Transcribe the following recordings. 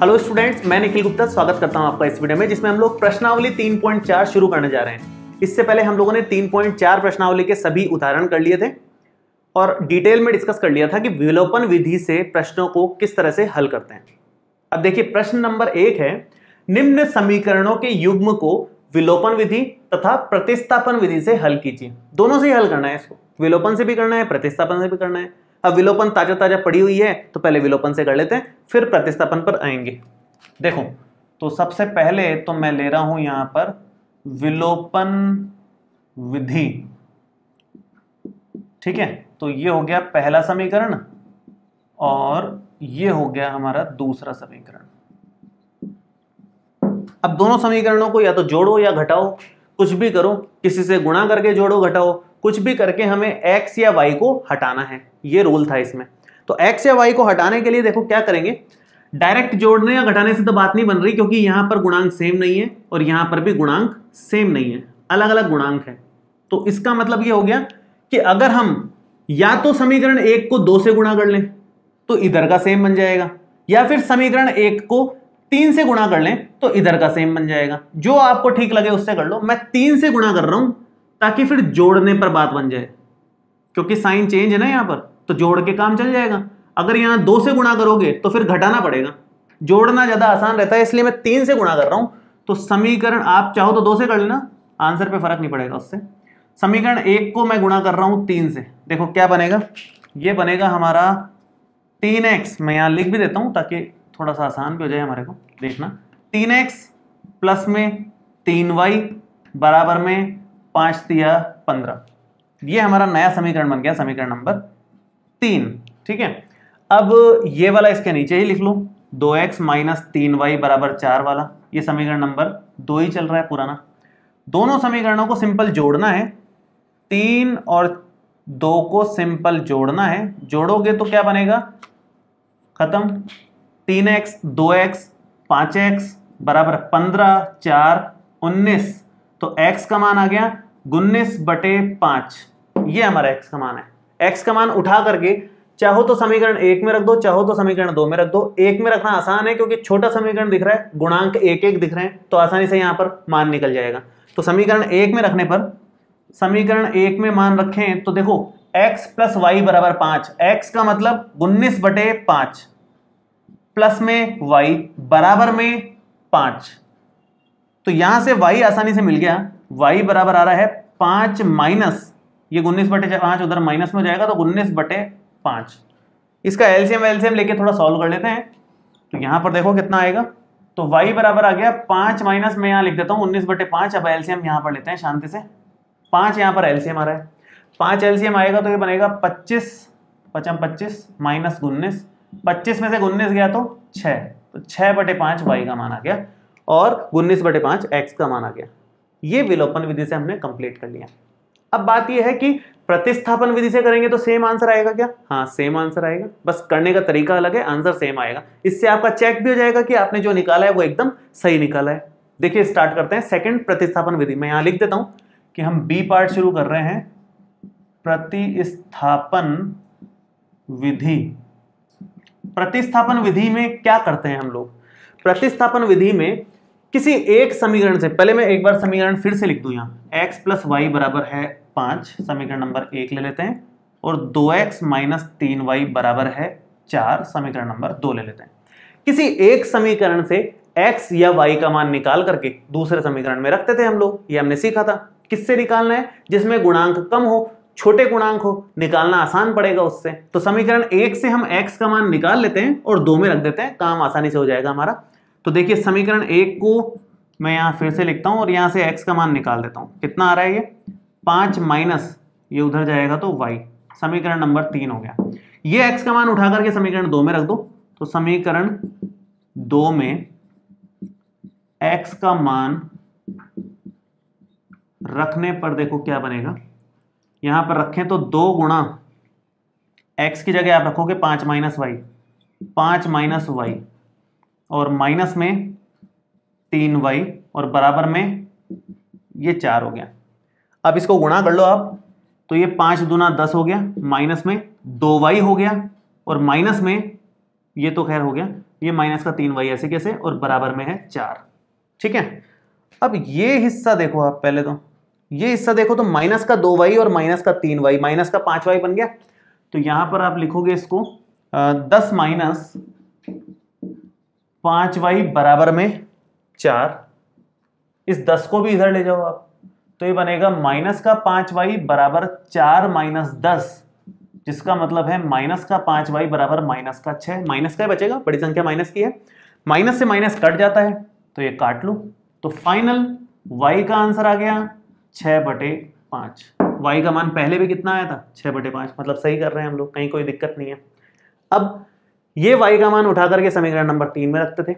Hello students, मैं निखिल गुप्ता स्वागत करता हूं आपका इस वीडियो में, जिसमें हम लोग प्रश्नावली 3.4 शुरू करने जा रहे हैं। इससे पहले हम लोगों ने 3.4 प्रश्नावली के सभी उदाहरण कर लिए थे और डिटेल में डिस्कस कर लिया था कि विलोपन विधि से प्रश्नों को किस तरह से हल करते हैं। अब देखिए, प्रश्न नंबर 1 है, निम्न समीकरणों के युग्म को विलोपन विधि तथा प्रतिस्थापन विधि से हल कीजिए। दोनों से ही हल करना है, इसको विलोपन से भी करना है, प्रतिस्थापन से भी करना है। अब विलोपन ताजा ताजा पड़ी हुई है तो पहले विलोपन से कर लेते हैं, फिर प्रतिस्थापन पर आएंगे। देखो, तो सबसे पहले तो मैं ले रहा हूं यहां पर विलोपन विधि। ठीक है, तो ये हो गया पहला समीकरण और ये हो गया हमारा दूसरा समीकरण। अब दोनों समीकरणों को या तो जोड़ो या घटाओ, कुछ भी करो, किसी से गुणा करके जोड़ो घटाओ, कुछ भी करके हमें x या y को हटाना है। ये रूल था इसमें। तो x या y को हटाने के लिए देखो क्या करेंगे, डायरेक्ट जोड़ने या घटाने से तो बात नहीं बन रही, क्योंकि यहां पर गुणांक सेम नहीं है और यहां पर भी गुणांक सेम नहीं है, अलग अलग गुणांक है। तो इसका मतलब ये हो गया कि अगर हम या तो समीकरण 1 को 2 से गुणा कर लें तो इधर का सेम बन जाएगा, या फिर समीकरण 1 को 3 से गुणा कर लें तो इधर का सेम बन जाएगा। जो आपको ठीक लगे उससे कर लो। मैं 3 से गुणा कर रहा हूं ताकि फिर जोड़ने पर बात बन जाए, क्योंकि साइन चेंज है ना यहां पर, तो जोड़ के काम चल जाएगा। अगर यहां 2 से गुणा करोगे तो फिर घटाना पड़ेगा, जोड़ना ज्यादा आसान रहता है, इसलिए मैं 3 से गुणा कर रहा हूं। तो समीकरण आप चाहो तो 2 से कर लेना, आंसर पे फर्क नहीं पड़ेगा उससे। समीकरण 1 को मैं गुणा कर रहा हूं 3 से, देखो क्या बनेगा, ये बनेगा हमारा 3x। मैं यहां लिख भी देता हूं ताकि थोड़ा सा आसान भी हो जाए हमारे को देखना। 3x प्लस में 3y बराबर में 5 तिया 15। ये हमारा नया समीकरण बन गया, समीकरण नंबर 3। ठीक है, अब ये वाला इसके नीचे ही लिख लो, 2x माइनस 3y बराबर 4 वाला। ये समीकरण नंबर 2 ही चल रहा है पुराना। दोनों समीकरणों को सिंपल जोड़ना है, 3 और 2 को सिंपल जोड़ना है। जोड़ोगे तो क्या बनेगा, खत्म। 3x 2x 5x बराबर 15 4 19। तो x का मान आ गया 19/5। ये हमारा x का मान है। x का मान उठा करके चाहो तो समीकरण 1 में रख दो, चाहो तो समीकरण 2 में रख दो। 1 में रखना आसान है क्योंकि छोटा समीकरण दिख रहा है, गुणांक 1 दिख रहे हैं, तो आसानी से यहां पर मान निकल जाएगा। तो समीकरण 1 में रखने पर, समीकरण 1 में मान रखें तो देखो x प्लस वाई बराबर 5। x का मतलब 19/5 प्लस में y बराबर में 5। तो यहां से y आसानी से मिल गया, y बराबर आ रहा है 5 माइनस, ये 19/5 उधर माइनस में हो जाएगा, तो 19/5। इसका एलसीएम लेके थोड़ा सॉल्व कर लेते हैं। तो यहां पर देखो कितना आएगा, तो y बराबर आ गया 5 माइनस, मैं यहां लिख देता हूं 19/5। अब एलसीएम यहां पर लेते हैं शांति से। 5 यहां पर एलसीएम आ रहा है, 5 एलसीएम आएगा तो ये बनेगा 25 5 25 माइनस 19। 25 में से 19 गया तो 6, तो 6/5 y का मान आ गया और 19/5 x का मान आ गया। ये विलोपन विधि से हमने कंप्लीट कर लिया। अब बात यह है कि प्रतिस्थापन विधि से करेंगे तो सेम आंसर आएगा क्या? हाँ, सेम आंसर आएगा, बस करने का तरीका अलग है, आंसर सेम आएगा। इससे आपका चेक भी हो जाएगा कि आपने जो निकाला है वो एकदम सही निकाला है। देखिए, स्टार्ट करते हैं सेकंड प्रतिस्थापन विधि। मैं यहां लिख देता हूं कि हम बी पार्ट शुरू कर रहे हैं, प्रतिस्थापन विधि। प्रतिस्थापन विधि में क्या करते हैं हम लोग? प्रतिस्थापन विधि में किसी एक समीकरण से, पहले मैं एक बार समीकरण फिर से लिख दूं, यहां x प्लस वाई बराबर है 5, समीकरण नंबर 1 ले लेते हैं, और 2x माइनस 3y बराबर है 4, समीकरण नंबर 2 ले लेते हैं। किसी एक समीकरण से x या y का मान निकाल करके दूसरे समीकरण में रखते थे हम लोग। ये हमने सीखा था। किससे निकालना है? जिसमें गुणांक कम हो, छोटे गुणांक हो, निकालना आसान पड़ेगा उससे। तो समीकरण 1 से हम x का मान निकाल लेते हैं और 2 में रख देते हैं, काम आसानी से हो जाएगा हमारा। तो देखिए, समीकरण 1 को मैं यहां फिर से लिखता हूं और यहां से x का मान निकाल देता हूं। कितना आ रहा है ये? 5 माइनस, ये उधर जाएगा तो y, समीकरण नंबर 3 हो गया। ये x का मान उठा करके समीकरण 2 में रख दो, तो समीकरण 2 में x का मान रखने पर देखो क्या बनेगा। यहां पर रखें तो 2 गुणा x की जगह आप रखोगे 5 माइनस वाई, 5 माइनस वाई और माइनस में 3y और बराबर में ये 4 हो गया। अब इसको गुणा कर लो आप, तो ये 5 दूना 10 हो गया, माइनस में 2y हो गया और माइनस में ये तो खैर हो गया, ये माइनस का 3y ऐसे कैसे, और बराबर में है 4। ठीक है, अब ये हिस्सा देखो आप, पहले तो ये हिस्सा देखो तो माइनस का 2y और माइनस का 3y, माइनस का 5y बन गया। तो यहां पर आप लिखोगे इसको 10 माइनस 5y बराबर में 4। इस 10 को भी इधर ले जाओ आप, तो ये बनेगा माइनस का 5y बराबर 4 माइनस 10, जिसका मतलब है माइनस का 5y बराबर माइनस का 6। माइनस का ही बचेगा, बड़ी संख्या माइनस की है, माइनस से माइनस कट जाता है तो ये काट लो। तो फाइनल y का आंसर आ गया 6/5। y का मान पहले भी कितना आया था, 6/5, मतलब सही कर रहे हैं हम लोग, कहीं कोई दिक्कत नहीं है। अब ये y का मान उठा करके समीकरण नंबर 3 में रखते थे,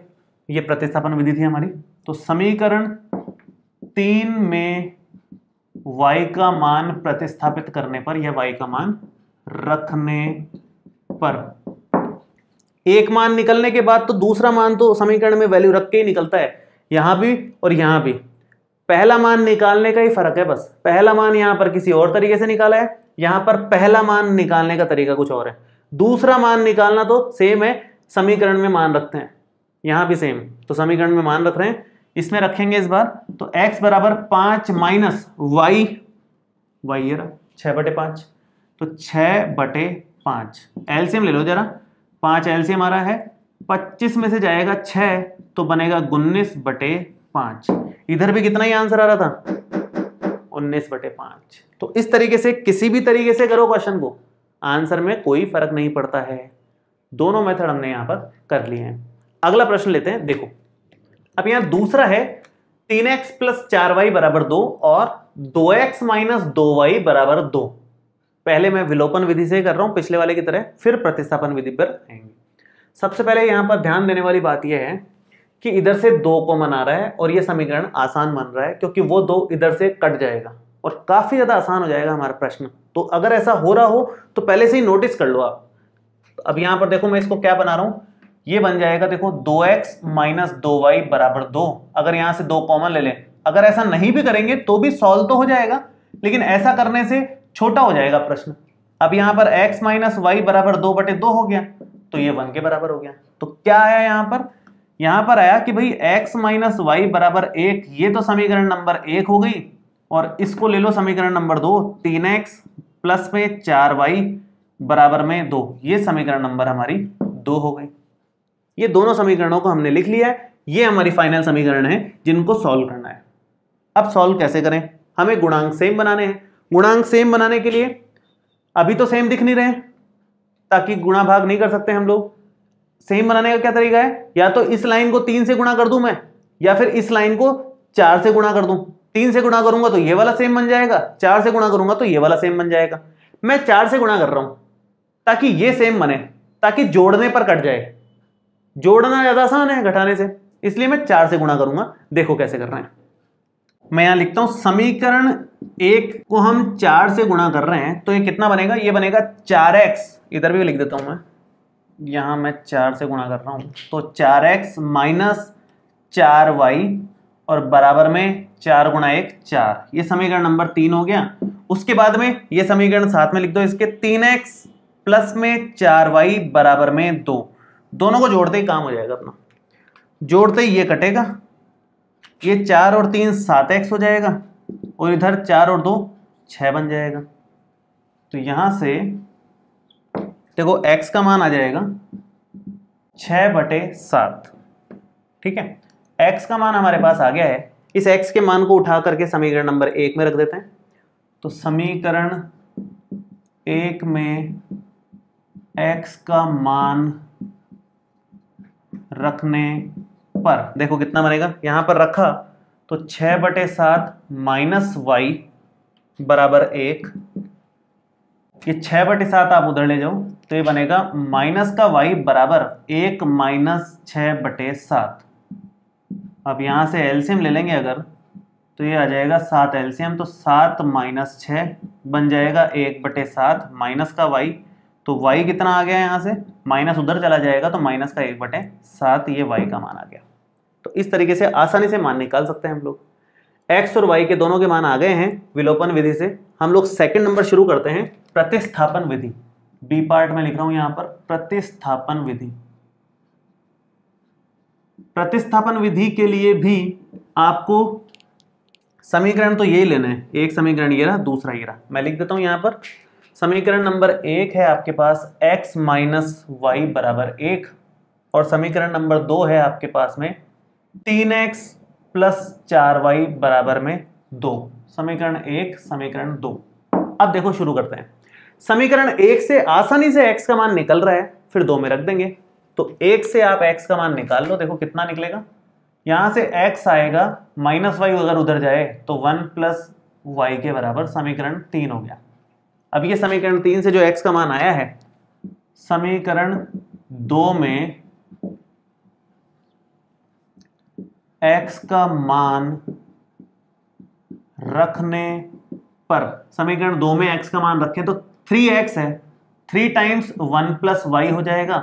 ये प्रतिस्थापन विधि थी हमारी। तो समीकरण 3 में y का मान प्रतिस्थापित करने पर, या y का मान रखने पर, एक मान निकलने के बाद तो दूसरा मान तो समीकरण में वैल्यू रख के ही निकलता है, यहां भी और यहां भी। पहला मान निकालने का ही फर्क है बस, पहला मान यहां पर किसी और तरीके से निकाला है, यहां पर पहला मान निकालने का तरीका कुछ और है। दूसरा मान निकालना तो सेम है, समीकरण में मान रखते हैं, यहां भी सेम, तो समीकरण में मान रख रहे हैं, इसमें रखेंगे इस बार। तो x बराबर 5 माइनस y, ये रहा 6/5, तो 6/5 एलसीएम ले लो जरा, 5 एलसीएम आ रहा है, 25 में से जाएगा 6 तो बनेगा 19/5। इधर भी कितना ही आंसर आ रहा था, 19/5। तो इस तरीके से किसी भी तरीके से करो क्वेश्चन को, आंसर में कोई फर्क नहीं पड़ता है। दोनों मेथड हमने यहां पर कर लिए हैं। अगला प्रश्न लेते हैं, देखो अब यहां दूसरा है 3x + 4y = 2 और 2x - 2y = 2। पहले मैं विलोपन विधि से कर रहा हूं पिछले वाले की तरह, फिर प्रतिस्थापन विधि पर आएंगे। सबसे पहले यहां पर ध्यान देने वाली बात यह है कि इधर से 2 कॉमन आ रहा है और यह समीकरण आसान बन रहा है, क्योंकि वो 2 इधर से कट जाएगा और काफी ज्यादा आसान हो जाएगा हमारा प्रश्न। तो अगर ऐसा हो रहा हो तो पहले से ही नोटिस कर लो आप। तो अब यहां पर देखो मैं इसको क्या बना रहा हूं, ये बन जाएगा देखो 2x - 2y = 2। अगर यहां से 2 कॉमन ले लें, अगर ऐसा नहीं भी करेंगे तो भी सॉल्व तो हो जाएगा, लेकिन ऐसा करने से छोटा हो जाएगा प्रश्न। अब यहां पर x - y = 2/2 हो गया, तो ये 1 के बराबर हो गया। तो क्या आया यहां पर आया कि भाई x - y = 1, ये तो समीकरण नंबर 1 हो गई, और इसको ले लो समीकरण नंबर 2, 3x + 4y = 2, ये समीकरण नंबर हमारी 2 हो गई। ये दोनों समीकरणों को हमने लिख लिया है, ये हमारी फाइनल समीकरण है जिनको सॉल्व करना है। अब सॉल्व कैसे करें, हमें गुणांक सेम बनाने हैं। गुणांक सेम बनाने के लिए अभी तो सेम दिख नहीं रहे, ताकि गुणा भाग नहीं कर सकते हम लोग। सेम बनाने का क्या तरीका है, या तो इस लाइन को 3 से गुणा कर दूं मैं, या फिर इस लाइन को 4 से गुणा कर दूं। 3 से गुणा करूंगा तो ये वाला सेम बन जाएगा, 4 से गुणा करूंगा तो ये वाला सेम बन जाएगा। मैं 4 से गुणा कर रहा हूं ताकि ये सेम बने, ताकि जोड़ने पर कट जाए। जोड़ना ज्यादा आसान है घटाने से, इसलिए मैं 4 से गुणा करूंगा। देखो कैसे कर रहे हैं, मैं यहां लिखता हूं समीकरण 1 को हम 4 से गुणा कर रहे हैं, तो ये कितना बनेगा, ये बनेगा 4x, इधर भी लिख देता हूं मैं, यहां मैं 4 से गुणा कर रहा हूं, तो 4x - 4y और बराबर में 4 × 1 4। ये समीकरण नंबर 3 हो गया। उसके बाद में ये समीकरण साथ में लिख दो इसके, 3x + 4y = 2। दोनों को जोड़ते ही काम हो जाएगा अपना, जोड़ते ही ये कटेगा, ये 4 और 3 7x हो जाएगा, और इधर 4 और 2 6 बन जाएगा। तो यहां से देखो x का मान आ जाएगा 6/7। ठीक है, x का मान हमारे पास आ गया है। इस x के मान को उठा करके समीकरण नंबर 1 में रख देते हैं। तो समीकरण 1 में x का मान रखने पर देखो कितना बनेगा, यहां पर रखा तो 6/7 - y = 1। ये 6/7 आप उधर ले जाओ तो ये बनेगा माइनस का y बराबर 1 - 6/7। अब यहां से एलसीएम ले लेंगे अगर, तो ये आ जाएगा 7 एलसीएम, तो 7 - 6 बन जाएगा 1/7 माइनस का y, तो y कितना आ गया यहाँ से, माइनस उधर चला जाएगा तो माइनस का 1/7, ये y का मान आ गया। तो इस तरीके से आसानी से मान निकाल सकते हैं हम लोग। x और y के दोनों के मान आ गए हैं विलोपन विधि से। हम लोग सेकंड नंबर शुरू करते हैं, प्रतिस्थापन विधि। बी पार्ट में लिख रहा हूं यहाँ पर प्रतिस्थापन विधि। प्रतिस्थापन विधि के लिए भी आपको समीकरण तो यही लेना है। एक समीकरण ये रहा, दूसरा ये रहा, मैं लिख देता हूं यहां पर। समीकरण नंबर 1 है आपके पास x माइनस वाई बराबर 1, और समीकरण नंबर 2 है आपके पास में 3x प्लस 4y बराबर में 2। समीकरण 1, समीकरण 2। अब देखो शुरू करते हैं। समीकरण 1 से आसानी से x का मान निकल रहा है, फिर 2 में रख देंगे। तो 1 से आप x का मान निकाल लो, देखो कितना निकलेगा। यहां से x आएगा माइनस वाई, अगर उधर जाए तो 1 प्लस वाई के बराबर, समीकरण 3 हो गया। अब ये समीकरण 3 से जो x का मान आया है, समीकरण 2 में x का मान रखने पर, समीकरण 2 में x का मान रखें तो 3x है, 3 टाइम्स 1 प्लस वाई हो जाएगा,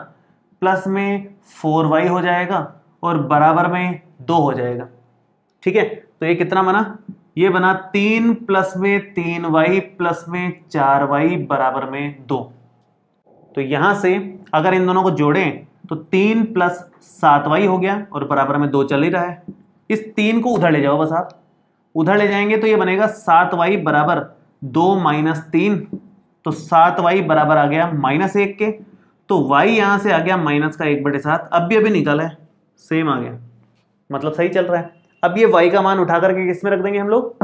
प्लस में 4y हो जाएगा, और बराबर में 2 हो जाएगा। ठीक है, तो ये कितना बना? ये बना 3 प्लस में 3y प्लस में 4y बराबर में 2। तो यहां से अगर इन दोनों को जोड़ें तो 3 प्लस 7y हो गया, और बराबर में 2 चल ही रहा है। इस 3 को उधर ले जाओ, बस आप उधर ले जाएंगे तो ये बनेगा 7y बराबर 2 माइनस 3, तो 7y बराबर आ गया -1 के। तो y यहां से आ गया माइनस का 1/7। अब भी अभी निकाला है, सेम आ गया, मतलब सही चल रहा है। अब ये y का मान उठा करके किस में रख देंगे हम लोग?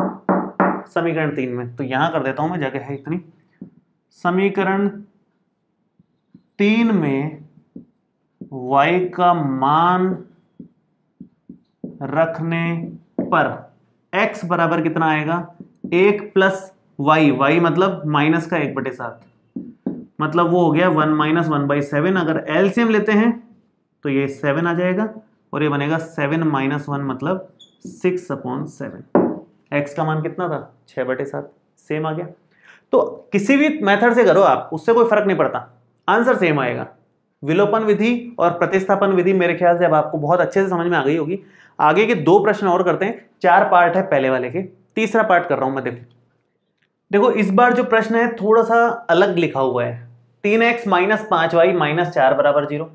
समीकरण 3 में। तो यहां कर देता हूं मैं, जगह है इतनी। समीकरण 3 में y का मान रखने पर x बराबर कितना आएगा? 1 प्लस y, y मतलब माइनस का 1/7, मतलब वो हो गया 1 माइनस 1/7। अगर एलसीएम लेते हैं तो ये 7 आ जाएगा, और ये बनेगा 7 माइनस 1 मतलब 6/7। x का मान कितना था? 6/7, सेम आ गया। तो किसी भी मेथड से करो आप, उससे कोई फर्क नहीं पड़ता, आंसर सेम आएगा। विलोपन विधि और प्रतिस्थापन विधि मेरे ख्याल से अब आपको बहुत अच्छे से समझ में आ गई होगी। आगे के 2 प्रश्न और करते हैं। 4 पार्ट है पहले वाले के, तीसरा पार्ट कर रहा हूं मैं। देखो इस बार जो प्रश्न है थोड़ा सा अलग लिखा हुआ है। 3x माइनस 5y माइनस 4 बराबर 0,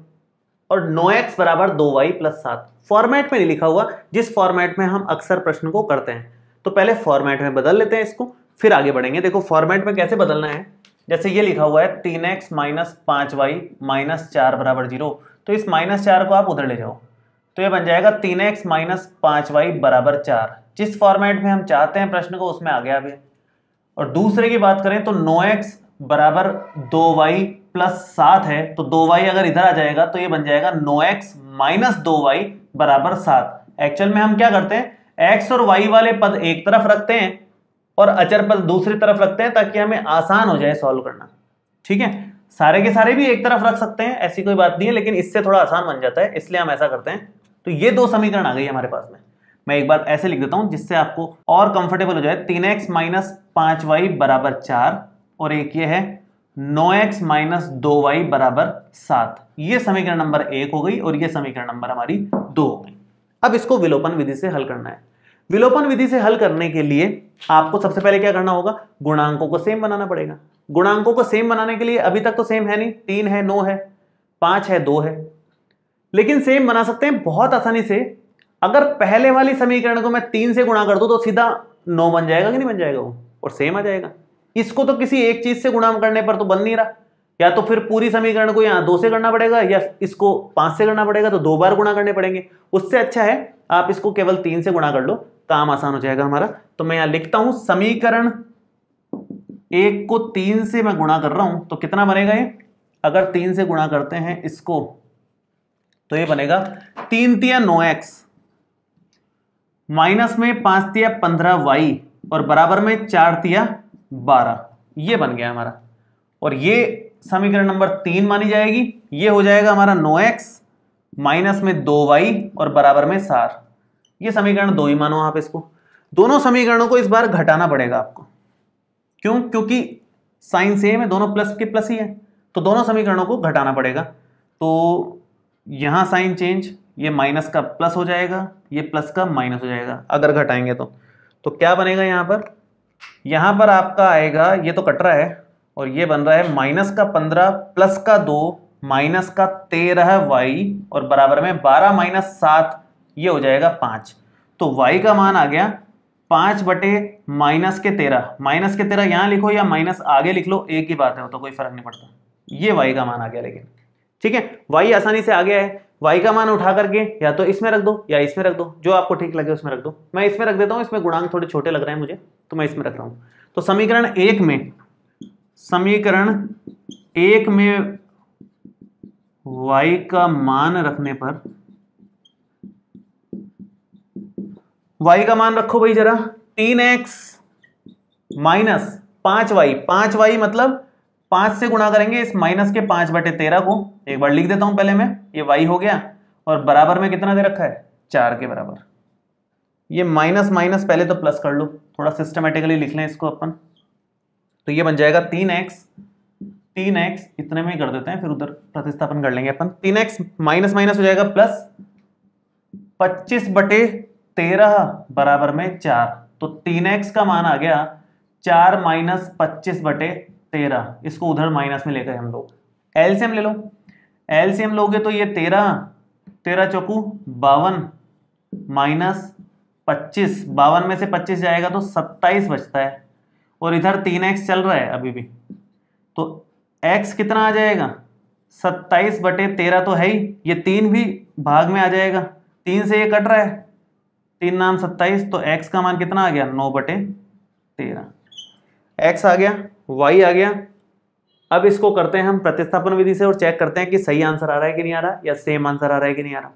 और 9x बराबर 2y प्लस 7। फॉर्मेट में नहीं लिखा हुआ, जिस फॉर्मेट में हम अक्सर प्रश्न को करते हैं। तो पहले फॉर्मेट में बदल लेते हैं इसको, फिर आगे बढ़ेंगे। देखो फॉर्मेट में कैसे बदलना है। जैसे ये लिखा हुआ है 3x माइनस 5y माइनस 4 बराबर 0, तो इस -4 को आप उधर ले जाओ, तो ये बन जाएगा 3x माइनस 5y बराबर 4। जिस फॉर्मेट में हम चाहते हैं प्रश्न को, उसमें आ गया अभी। और दूसरे की बात करें तो 9x बराबर 2y प्लस 7 है, तो 2y अगर इधर आ जाएगा तो ये बन जाएगा 9x माइनस 2y बराबर 7। एक्चुअल में हम क्या करते हैं, x और y वाले पद एक तरफ रखते हैं और अचर पद दूसरी तरफ रखते हैं, ताकि हमें आसान हो जाए सॉल्व करना। ठीक है, सारे के सारे भी एक तरफ रख सकते हैं, ऐसी कोई बात नहीं है, लेकिन इससे थोड़ा आसान बन जाता है, इसलिए हम ऐसा करते हैं। तो ये 2 समीकरण आ गई हमारे पास में। मैं एक बार ऐसे लिख देता हूं जिससे आपको और कंफर्टेबल हो जाए। 3x माइनस 5y बराबर 4, और एक ये है 9x माइनस 2y बराबर 7। ये समीकरण नंबर 1 हो गई, और ये समीकरण नंबर हमारी 2 हो गई। अब इसको विलोपन विधि से हल करना है। विलोपन विधि से हल करने के लिए आपको सबसे पहले क्या करना होगा, गुणांकों को सेम बनाना पड़ेगा। गुणांकों को सेम बनाने के लिए अभी तक तो सेम है नहीं, 3 है, 9 है, 5 है, 2 है, लेकिन सेम बना सकते हैं बहुत आसानी से। अगर पहले वाली समीकरण को मैं 3 से गुणा कर दूं तो सीधा 9 बन जाएगा कि नहीं बन जाएगा वो, और सेम आ जाएगा। इसको तो किसी एक चीज से गुणा करने पर तो बन नहीं रहा, या तो फिर पूरी समीकरण को यहाँ 2 से करना पड़ेगा, या इसको 5 से करना पड़ेगा, तो 2 बार गुणा करने पड़ेंगे। उससे अच्छा है आप इसको केवल 3 से गुणा कर लो, काम आसान हो जाएगा हमारा। तो मैं यहां लिखता हूं समीकरण 1 को 3 से मैं गुणा कर रहा हूं, तो कितना बनेगा ये? अगर 3 से गुणा करते हैं इसको तो ये बनेगा 3 तिया 9x माइनस में 5 तिया 15y और बराबर में 4 तिया 12। ये बन गया हमारा, और ये समीकरण नंबर 3 मानी जाएगी। ये हो जाएगा हमारा 9x माइनस में 2y और बराबर में 7। ये समीकरण 2 ही मानो आप इसको। दोनों समीकरणों को इस बार घटाना पड़ेगा आपको। क्यों? क्योंकि साइन सेम है, दोनों प्लस के प्लस ही है, तो दोनों समीकरणों को घटाना पड़ेगा। तो यहां साइन चेंज, ये माइनस का प्लस हो जाएगा, ये प्लस का माइनस हो जाएगा अगर घटाएंगे तो क्या बनेगा यहां पर आपका आएगा, ये तो कट रहा है, और ये बन रहा है माइनस का 15 प्लस का 2 माइनस का 13y और बराबर में 12 माइनस 7 ये हो जाएगा 5। तो y का मान आ गया 5 बटे माइनस के 13। माइनस के 13 यहाँ लिखो या माइनस आगे लिख लो, एक ही बात है, वो तो कोई फर्क नहीं पड़ता। ये y का मान आ गया। लेकिन ठीक है, y आसानी से आ गया है। y का मान उठा करके या तो इसमें रख दो या इसमें रख दो, जो आपको ठीक लगे उसमें रख दो। मैं इसमें रख देता हूँ, इसमें गुणांक थोड़े छोटे लग रहे हैं मुझे, तो मैं इसमें रख रहा हूँ। तो समीकरण एक में y का मान रखने पर, y का मान रखो भाई जरा, 3x माइनस 5y। 5y मतलब 5 से गुणा करेंगे इस माइनस के 5 बटे 13 को। एक बार लिख देता हूं पहले मैं, ये y हो गया और बराबर में कितना दे रखा है, 4 के बराबर। ये माइनस माइनस पहले तो प्लस कर लो, थोड़ा सिस्टमेटिकली लिख लें इसको अपन। तो ये बन जाएगा 3x इतने में ही कर देते हैं, फिर उधर प्रतिस्थापन कर लेंगे अपन। 3x माइनस माइनस हो जाएगा प्लस 25 बटे 13 बराबर में 4। तो 3x का मान आ गया 4 माइनस 25 बटे 13। इसको उधर माइनस में लेकर हम लोग एलसीएम ले लो। एलसीएम लोगे तो ये 13 चौकू 52 माइनस 25, 52 में से 25 जाएगा तो 27 बचता है, और इधर 3x चल रहा है अभी भी, तो x कितना आ जाएगा, 27 बटे 13 तो है ही, ये 3 भी भाग में आ जाएगा, 3 से ये कट रहा है, 3 नाम 27, तो x का मान कितना आ गया, 9 बटे 13। x आ गया, y आ गया। अब इसको करते हैं हम प्रतिस्थापन विधि से और चेक करते हैं कि सही आंसर आ रहा है कि नहीं आ रहा, या सेम आंसर आ रहा है कि नहीं आ रहा।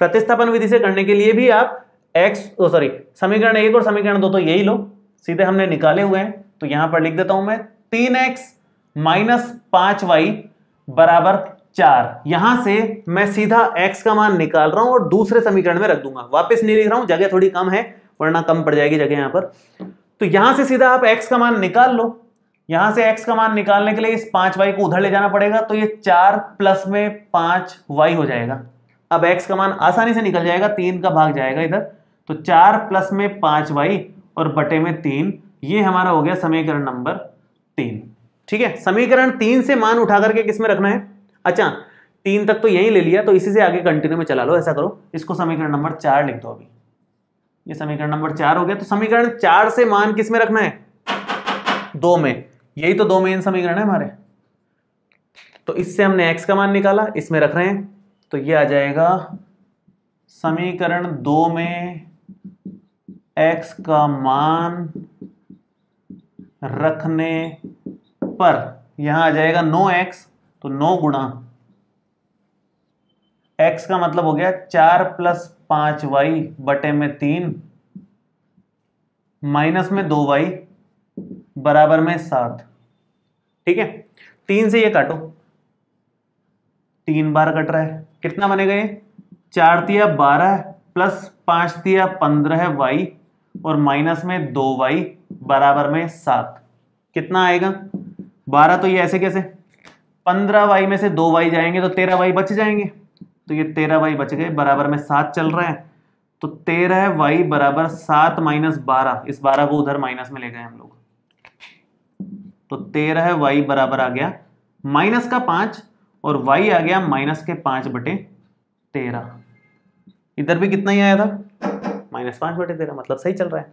प्रतिस्थापन विधि से करने के लिए भी आप समीकरण 1 और समीकरण 2 तो यही लो, सीधे हमने निकाले हुए हैं। तो यहां पर लिख देता हूं मैं 3x माइनस 5y बराबर 4। यहां से मैं सीधा x का मान निकाल रहा हूं और दूसरे समीकरण में रख दूंगा, वापस नहीं लिख रहा हूं, जगह थोड़ी कम है वरना कम पड़ जाएगी जगह यहां पर। तो यहां से सीधा आप x का मान निकाल लो। यहां से x का मान निकालने के लिए इस 5y को उधर ले जाना पड़ेगा, तो ये 4 प्लस में 5y हो जाएगा। अब x का मान आसानी से निकल जाएगा, 3 का भाग जाएगा इधर, तो 4 प्लस में 5y और बटे में 3, ये हमारा हो गया समीकरण नंबर 3। ठीक है, समीकरण 3 से मान उठा करके किसमें रखना है, अच्छा 3 तक तो यही ले लिया, तो इसी से आगे कंटिन्यू में चला लो। ऐसा करो, इसको समीकरण नंबर 4 लिख दो। अभी ये समीकरण नंबर 4 हो गया। तो समीकरण 4 से मान किसमें रखना है, 2 में। यही तो 2 मेन समीकरण है हमारे। तो इससे हमने x का मान निकाला, इसमें रख रहे हैं, तो ये आ जाएगा समीकरण 2 में x का मान रखने पर यहां आ जाएगा 9x, तो 9 गुणा x का मतलब हो गया 4 प्लस 5y बटे में 3 माइनस में 2y बराबर में 7। ठीक है, 3 से ये काटो, 3 बार कट रहा है, कितना बनेगा ये, 4 तिया 12 प्लस 5 तिया 15 y और माइनस में 2y बराबर में 7। कितना आएगा, 12 तो ये ऐसे कैसे, 15y में से 2y जाएंगे तो 13y बच जाएंगे, तो ये 13y बच गए, बराबर में 7 चल रहा है, तो 13y बराबर 7 माइनस 12, इस 12 को उधर माइनस में ले गए हम लोग, तो 13y बराबर आ गया माइनस का 5 और y आ गया माइनस के 5 बटे 13। इधर भी कितना ही आया था, माइनस 5 बटे 13, मतलब सही चल रहा है।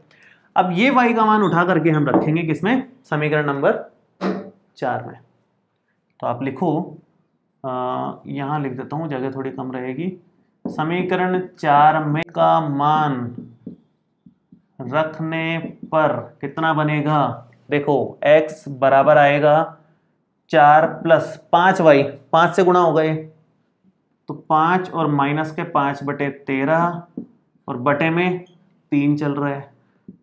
अब ये y का मान उठा करके हम रखेंगे किसमें, समीकरण नंबर 4 में। तो आप लिखो, यहां लिख देता हूं, जगह थोड़ी कम रहेगी। समीकरण 4 में का मान रखने पर कितना बनेगा, देखो x बराबर आएगा 4 प्लस 5y, 5 से गुणा हो गए, तो 5 और माइनस के 5 बटे 13 और बटे में 3 चल रहा है,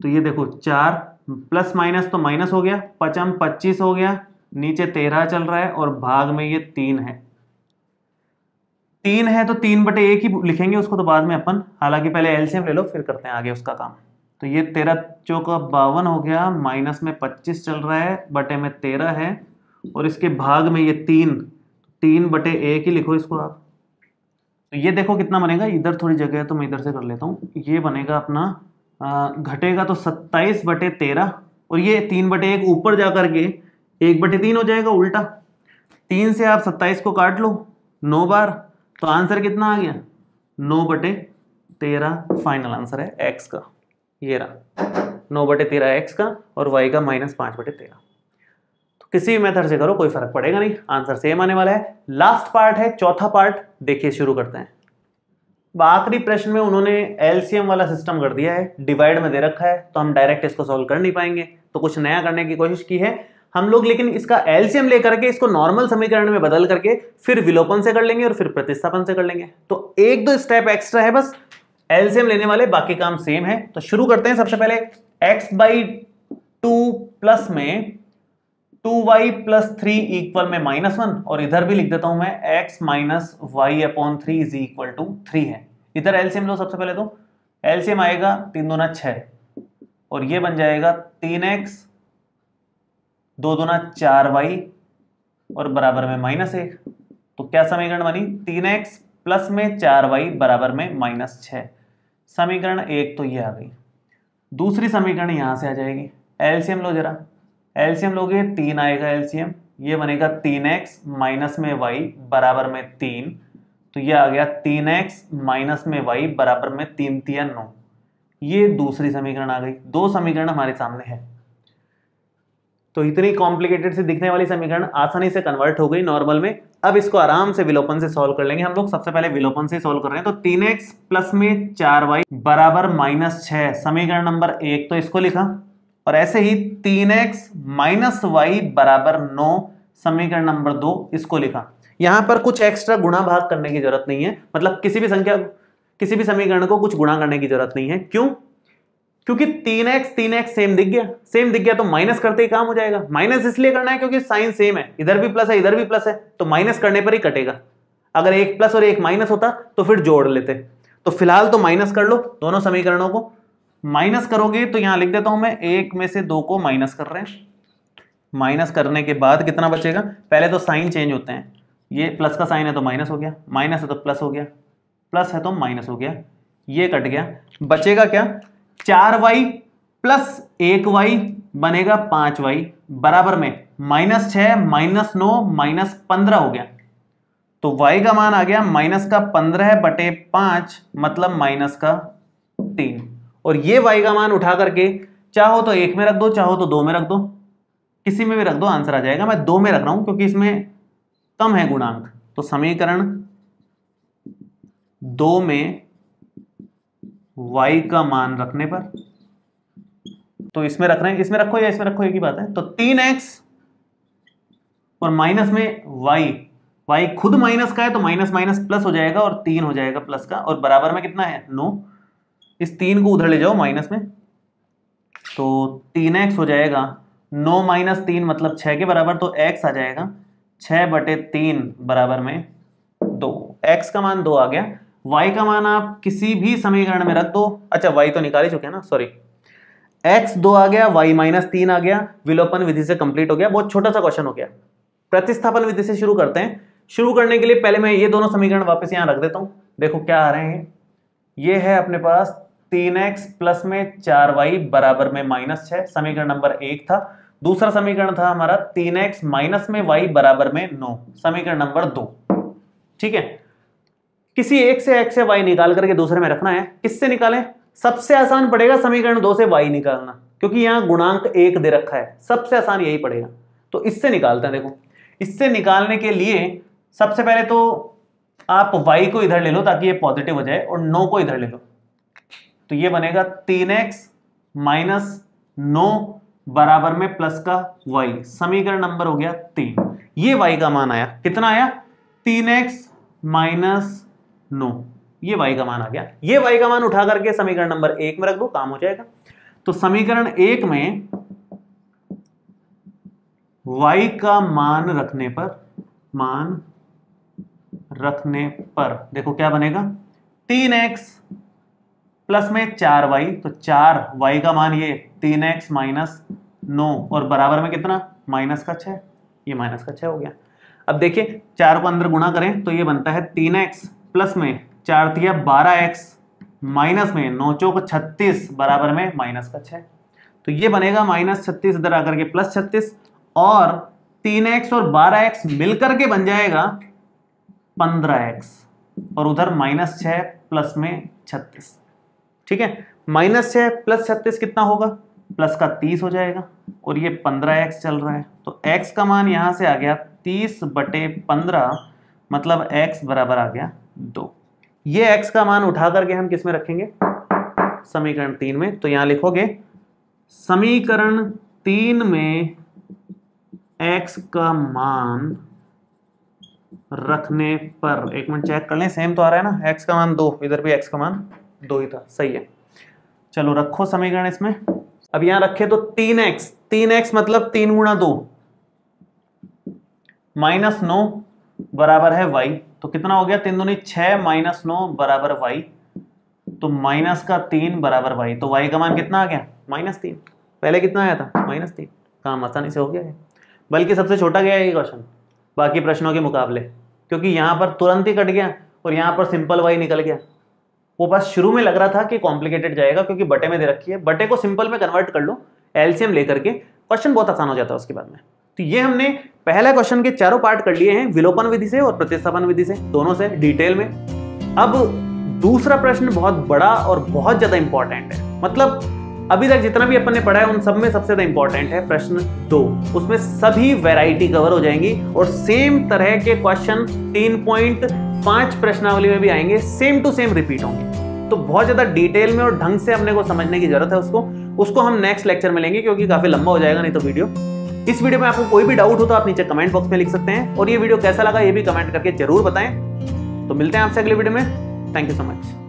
तो ये देखो 4 प्लस माइनस तो माइनस हो गया, 5 25 हो गया, नीचे 13 चल रहा है और भाग में ये 3 है। 3 है तो 3 बटे 1 ही लिखेंगे उसको, तो बाद में अपन, हालांकि पहले एलसीएम ले लो फिर करते हैं आगे उसका काम। तो ये 13 चौका 52 हो गया, माइनस में 25 चल रहा है, बटे में 13 है, और इसके भाग में ये 3 बटे 1 ही लिखो इसको आप। तो ये देखो कितना बनेगा, इधर थोड़ी जगह है तो मैं इधर से कर लेता हूँ। ये बनेगा अपना घटेगा तो 27 बटे 13, और ये 3 बटे 1 ऊपर जा करके 1 बटे 3 हो जाएगा उल्टा। 3 से आप 27 को काट लो 9 बार, तो आंसर कितना आ गया, 9 बटे 13 फाइनल आंसर है एक्स का, ये रहा 9/13 एक्स का और वाई का -5/13। तो किसी भी मेथड से करो कोई फर्क पड़ेगा नहीं, आंसर सेम आने वाला है। लास्ट पार्ट है, चौथा पार्ट, देखिए शुरू करते हैं। आखिरी प्रश्न में उन्होंने एलसीएम वाला सिस्टम कर दिया है, डिवाइड में दे रखा है, तो हम डायरेक्ट इसको सॉल्व कर नहीं पाएंगे, तो कुछ नया करने की कोशिश की है हम लोग, लेकिन इसका एलसीएम लेकर के इसको नॉर्मल समीकरण में बदल करके फिर विलोपन से कर लेंगे और फिर प्रतिस्थापन से कर लेंगे। तो एक दो स्टेप एक्स्ट्रा है बस, एलसीएम लेने वाले, बाकी काम सेम है। तो शुरू करते हैं। सबसे पहले x/2 प्लस में 2y + 3 इक्वल में -1, और इधर भी लिख देता हूं मैं x - y/3 = 3 है। इधर एलसीएम लो। सबसे पहले तो एलसीएम आएगा 3 दूना 6 और ये बन जाएगा 3x 2 दूना 4y और बराबर में -1। तो क्या समीकरण बनी? 3x प्लस में 4y बराबर में -6। समीकरण 1 तो ये आ गई। दूसरी समीकरण यहां से आ जाएगी। एलसीएम लो जरा, एलसीएम लोगे 3 आएगा एलसीएम, ये बनेगा 3x माइनस में y बराबर में 3, तो ये आ गया 3x माइनस में y बराबर में 3 × 3 = 9। ये दूसरी समीकरण आ गई। दो समीकरण हमारे सामने है, तो इतनी कॉम्प्लिकेटेड से दिखने वाली समीकरण आसानी से कन्वर्ट हो गई नॉर्मल में। अब इसको आराम से विलोपन से सॉल्व कर लेंगे हम लोग। सबसे पहले विलोपन से सॉल्व कर रहे हैं, तो 3x प्लस में 4y बराबर -6, समीकरण नंबर 1 तो इसको लिखा, और ऐसे ही 3x माइनस y बराबर 9, समीकरण नंबर 2 इसको लिखा। यहां पर कुछ एक्स्ट्रा गुणा भाग करने की जरूरत नहीं है, मतलब किसी भी समीकरण को कुछ गुणा करने की जरूरत नहीं है। क्यों? क्योंकि 3x सेम दिख गया तो माइनस करते ही काम हो जाएगा। माइनस इसलिए करना है क्योंकि साइन सेम है, इधर भी प्लस है इधर भी प्लस है, तो माइनस करने पर ही कटेगा। अगर एक प्लस और एक माइनस होता तो फिर जोड़ लेते। तो फिलहाल तो माइनस कर लो दोनों समीकरणों को। माइनस करोगे तो यहां लिख देता हूं मैं, 1 में से 2 को माइनस कर रहे हैं। माइनस करने के बाद कितना बचेगा? पहले तो साइन चेंज होते हैं, ये प्लस का साइन है तो माइनस हो गया, माइनस है तो प्लस हो गया, प्लस है तो माइनस हो गया, ये कट गया। बचेगा क्या? 4y प्लस 1y बनेगा 5y बराबर में -6 -9 -15 हो गया। तो y का मान आ गया -15/5, मतलब -3। और ये y का मान उठा करके चाहो तो 1 में रख दो, चाहो तो 2 में रख दो, किसी में भी रख दो, आंसर आ जाएगा। मैं 2 में रख रहा हूं क्योंकि इसमें कम है गुणांक। तो समीकरण 2 में y का मान रखने पर, तो इसमें रख रहे हैं, इसमें रखो या इसमें रखो एक ही बात है। तो 3x और माइनस में y खुद माइनस का है तो माइनस माइनस प्लस हो जाएगा और 3 हो जाएगा प्लस का, और बराबर में कितना है? 9। इस 3 को उधर ले जाओ माइनस में, तो 3x हो जाएगा 9 - 3 मतलब 6 के बराबर, तो x आ जाएगा 6/3 बराबर में 2। x का मान 2 आ गया। y का मान आप किसी भी समीकरण में रख दो। अच्छा, y तो निकाल ही चुके हैं ना, सॉरी। x 2 आ गया, y -3 आ गया, विलोपन विधि से कंप्लीट हो गया। बहुत छोटा सा क्वेश्चन हो गया। प्रतिस्थापन विधि से शुरू करते हैं। शुरू करने के लिए पहले मैं ये दोनों समीकरण वापस यहां रख देता हूं। देखो क्या आ रहे हैं, ये है अपने पास 3x प्लस में 4y बराबर में -6, समीकरण नंबर 1 था। दूसरा समीकरण था हमारा 3x माइनस में y बराबर में 9, समीकरण नंबर 2। ठीक है, किसी एक से x से y निकाल करके दूसरे में रखना है। किससे निकालें? सबसे आसान पड़ेगा समीकरण 2 से y निकालना, क्योंकि यहां गुणांक 1 दे रखा है, सबसे आसान यही पड़ेगा। तो इससे निकालते हैं। देखो, इससे निकालने के लिए सबसे पहले तो आप y को इधर ले लो ताकि ये पॉजिटिव हो जाए, और 9 को इधर ले लो, तो ये बनेगा 3x माइनस 9 बराबर में प्लस का y, समीकरण नंबर हो गया 3। ये y का मान आया, कितना आया? 3x माइनस 9, ये y का मान आ गया। ये y का मान उठा करके समीकरण नंबर 1 में रख दो, काम हो जाएगा। तो समीकरण 1 में y का मान रखने पर देखो क्या बनेगा? 3x प्लस में 4y, तो 4y का मान ये 3x माइनस 9 और बराबर में कितना? -6। ये -6 हो गया। अब देखिए 4 को अंदर गुणा करें तो ये बनता है 3x प्लस में 4 × 12x माइनस में 9 × 4 = 36 बराबर में -6। तो ये बनेगा -36 इधर आकर के +36, और 3x और 12x मिलकर के बन जाएगा 15x, और उधर -6 प्लस में 36, ठीक है। -6 + 36 कितना होगा, प्लस का 30 हो जाएगा, और ये 15x चल रहा है, तो x का मान यहां से आ गया 30/15, मतलब x बराबर आ गया 2। ये x का मान उठा करके हम किस में रखेंगे, समीकरण 3 में। तो यहां लिखोगे समीकरण 3 में x का मान रखने पर, एक मिनट चेक कर लें, सेम तो आ रहा है ना, x का मान 2, इधर भी x का मान 2 ही था, सही है। चलो रखो समीकरण इसमें। अब यहां रखे तो 3x मतलब 3 × 2 -9 बराबर है y, तो कितना हो गया, 3 दूनी 6 -9 बराबर y, तो -3 बराबर y, तो y का मान कितना आ गया, -3। पहले कितना आया था, -3। काम आसानी से हो गया है, बल्कि सबसे छोटा गया है ये क्वेश्चन बाकी प्रश्नों के मुकाबले, क्योंकि यहां पर तुरंत ही कट गया और यहां पर सिंपल y निकल गया। वो बस शुरू में लग रहा था कि कॉम्प्लिकेटेड जाएगा, क्योंकि बटे में दे रखी है, बटे को सिंपल में कन्वर्ट कर लो एलसीएम लेकर के, क्वेश्चन बहुत आसान हो जाता है उसके बाद में। तो ये हमने पहला क्वेश्चन के चारों पार्ट कर लिए हैं, विलोपन विधि से और प्रतिस्थापन विधि से, दोनों से डिटेल में। अब दूसरा प्रश्न बहुत बड़ा और बहुत ज्यादा इंपॉर्टेंट है, मतलब अभी तक जितना भी अपन ने पढ़ा है उन सब में सबसे ज्यादा इंपॉर्टेंट है प्रश्न 2। उसमें सभी वैरायटी कवर हो जाएंगी और सेम तरह के क्वेश्चन 3.5 प्रश्नावली में भी आएंगे, सेम टू सेम रिपीट होंगे। तो बहुत ज्यादा डिटेल में और ढंग से अपने को समझने की जरूरत है उसको हम नेक्स्ट लेक्चर में लेंगे, क्योंकि काफी लंबा हो जाएगा नहीं तो वीडियो। इस वीडियो में आपको कोई भी डाउट हो तो आप नीचे कमेंट बॉक्स में लिख सकते हैं, और ये वीडियो कैसा लगा ये भी कमेंट करके जरूर बताएं। तो मिलते हैं आपसे अगले वीडियो में, थैंक यू सो मच।